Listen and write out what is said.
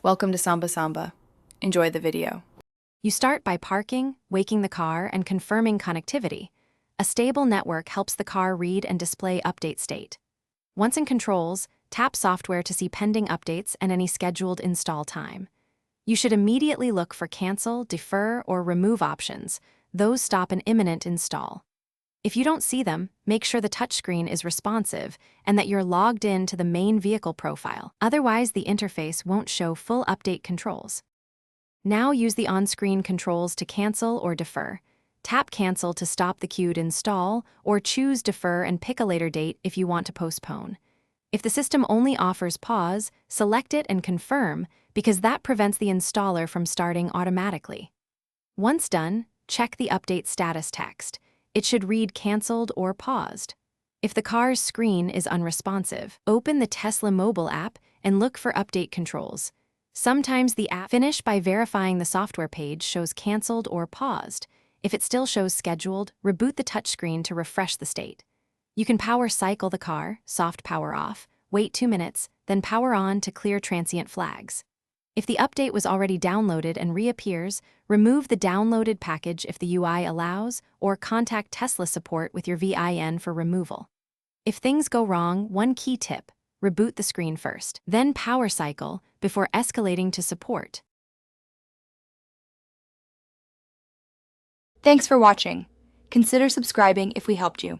Welcome to Samba Samba. Enjoy the video. You start by parking, waking the car, and confirming connectivity. A stable network helps the car read and display update state. Once in controls, tap software to see pending updates and any scheduled install time. You should immediately look for cancel, defer, or remove options. Those stop an imminent install. If you don't see them, make sure the touchscreen is responsive and that you're logged in to the main vehicle profile. Otherwise, the interface won't show full update controls. Now use the on-screen controls to cancel or defer. Tap Cancel to stop the queued install, or choose Defer and pick a later date if you want to postpone. If the system only offers pause, select it and confirm, because that prevents the installer from starting automatically. Once done, check the update status text. It should read canceled or paused. If the car's screen is unresponsive, open the Tesla mobile app and look for update controls. Sometimes the app finish by verifying the software page shows canceled or paused. If it still shows scheduled, reboot the touchscreen to refresh the state. You can power cycle the car, soft power off, wait 2 minutes, then power on to clear transient flags. If the update was already downloaded and reappears, remove the downloaded package if the UI allows, or contact Tesla support with your VIN for removal. If things go wrong, one key tip: reboot the screen first, then power cycle before escalating to support. Thanks for watching. Consider subscribing if we helped you.